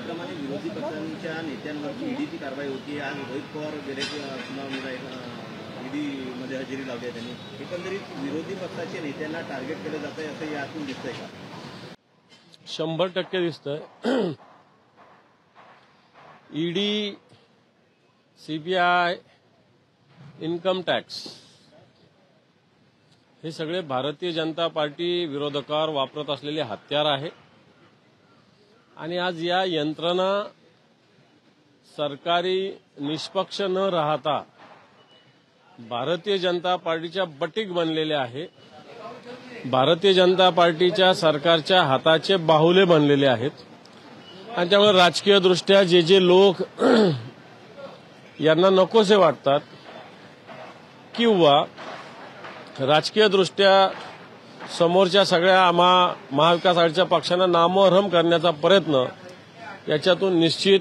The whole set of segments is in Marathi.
ज्याप्रमाणे विरोधी पक्षांच्या नेत्यांवरती ईडीची कारवाई होती, आज रोहित पवार गेले सुनावणीला ईडी मध्ये हजेरी लावली आहे त्यांनी, एकंदरीत विरोधी पक्षाच्या नेत्यांना टार्गेट केलं जात आहे असं यातून दिसतंय का? 100% दिसतंय. ईडी, सीबीआय, इन्कम टॅक्स हे सगळे भारतीय जनता पार्टी विरोधकावर वापरत असलेले हत्यार आहे आणि आज या यंत्रणा सरकारी निष्पक्ष न राहता भारतीय जनता पार्टीच्या बटीक बनलेल्या आहे. भारतीय जनता पार्टीच्या सरकारच्या हाताचे बाहुले बनलेले आहेत आणि त्यामुळे राजकीय दृष्ट्या जे लोक यांना नकोसे वाटतात किंवा राजकीय दृष्ट्या समोरच्या सगळ्या महाविकास आघाडीच्या पक्षांना नामोहरम करण्याचा प्रयत्न याच्यातून निश्चित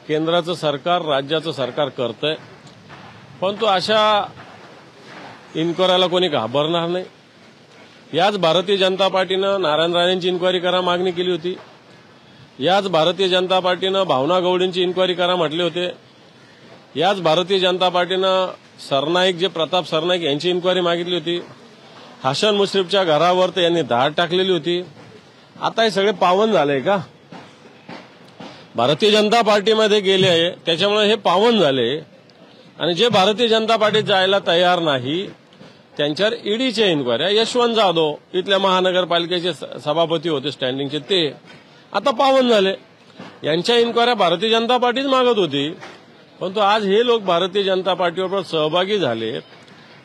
केंद्राचं सरकार, राज्याचं सरकार करतंय. परंतु अशा इन्क्वायरीला कोणी घाबरणार नाही. याच भारतीय जनता पार्टीनं नारायण राणेंची इन्क्वायरी करा मागणी केली होती. याच भारतीय जनता पार्टीनं भावना गवळींची इन्क्वायरी करा म्हटले होते. याच भारतीय जनता पार्टीनं सरनाईक जे प्रताप सरनाईक यांची इन्क्वायरी मागितली होती. हसन मुश्रीफच्या घरावर तर यांनी धाड टाकलेली होती. आता हे सगळे पावन झाले का? भारतीय जनता पार्टीमध्ये गेले आहे त्याच्यामुळे हे पावन झाले आणि जे भारतीय जनता पार्टीत जायला तयार नाही त्यांच्यावर ईडीच्या इन्क्वायरी. यशवंत जाधव इथल्या महानगरपालिकेचे सभापती होते स्टँडिंगचे, ते आता पावन झाले. यांच्या इन्क्वायऱ्या भारतीय जनता पार्टीच मागत होती, परंतु आज हे लोक भारतीय जनता पार्टीबरोबर सहभागी झाले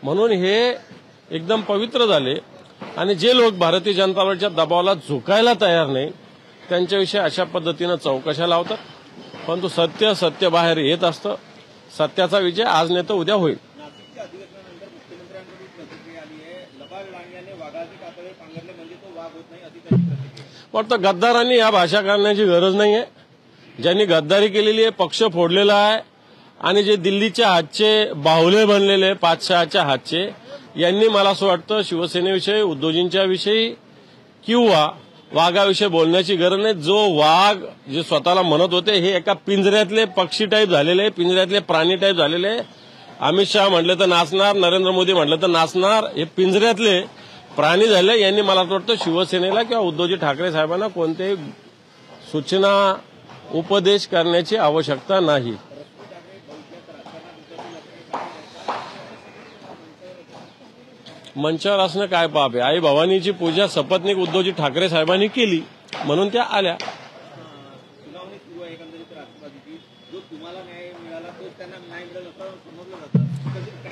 म्हणून हे एकदम पवित्र झाले आणि जे लोक भारतीय जनता पार्टीच्या दबावाला झुकायला तयार नाही त्यांच्याविषयी अशा पद्धतीनं चौकशा लावतात. परंतु सत्य बाहेर येत असतं. सत्याचा विजय आज नाही तर उद्या होईल. वाटतं गद्दारांनी या भाषा करण्याची गरज नाहीये. ज्यांनी गद्दारी केलेली आहे, पक्ष फोडलेला आहे आणि जे दिल्लीच्या हातचे बाहुले बनलेले 5-6च्या हातचे, यांनी मला असं वाटतं शिवसेनेविषयी, उद्धवजींच्या विषयी किंवा वाघाविषयी बोलण्याची गरज नाही. जो वाघ जे स्वतःला म्हणत होते हे एका पिंजऱ्यातले पक्षी टाईप झालेले, पिंजऱ्यातले प्राणी टाईप झालेले. अमित शहा म्हटलं तर नाचणार, नरेंद्र मोदी म्हटलं तर नाचणार, हे पिंजऱ्यातले प्राणी झाले. यांनी मला वाटतं शिवसेनेला किंवा उद्धवजी ठाकरे साहेबांना कोणतेही सूचना, उपदेश करण्याची आवश्यकता नाही. मंचावर असणं काय पाप आहे? आई भवानीची पूजा सपत्नीक उद्धवजी ठाकरे साहेबांनी केली म्हणून त्या आल्या.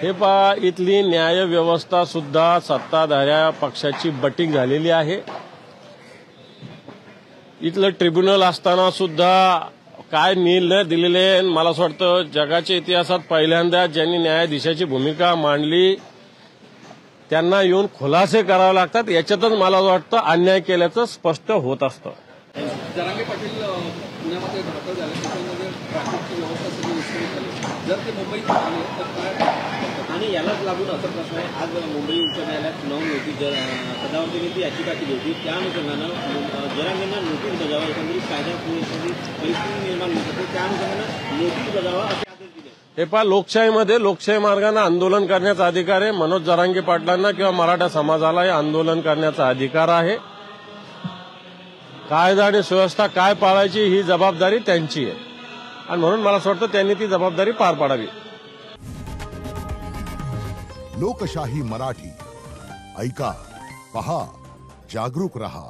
हे पहा, इथली न्याय व्यवस्था सुद्धा सत्ताधाऱ्या पक्षाची बटीक झालेली आहे. इथलं ट्रिब्युनल असताना सुद्धा काय निर्णय दिलेले, मला असं वाटतं जगाच्या इतिहासात पहिल्यांदा ज्यांनी न्यायाधीशाची भूमिका मांडली त्यांना येऊन खुलासे करावे लागतात. याच्यातच मला वाटतं अन्याय केल्याचं स्पष्ट होत असतं. जरांगे पाटील पुण्यामध्ये दाखल झाले, त्याच्यामध्ये ट्रॅफिकची व्यवस्था सगळी विस्कळीत झाली. जर ते मुंबईत आले तर काय? आणि यालाच लागून असा प्रश्न आहे, आज मुंबई उच्च न्यायालयात सुनावणी होती, सदावर्तीने ती याचिका केली होती. त्या अनुषंगानं जरांगेंना नोटीस बजावा, एकंदरीत कायदा परिस्थिती निर्माण होत होती, त्या अनुषंगानं नोटीस बजावा असे आदेश दिले. हे पहा, लोकशाहीमध्ये लोकशाही मार्गाने आंदोलन करण्याचा अधिकार आहे. मनोज जरांगे पाटलांना किंवा मराठा समाजाला हे आंदोलन करण्याचा अधिकार आहे. कायदा आणि सुव्यवस्था काय पाळायची ही जबाबदारी त्यांची आहे आणि म्हणून मला असं वाटतं त्यांनी ती जबाबदारी पार पाडावी. लोकशाही मराठी ऐका, पहा, जागरूक रहा.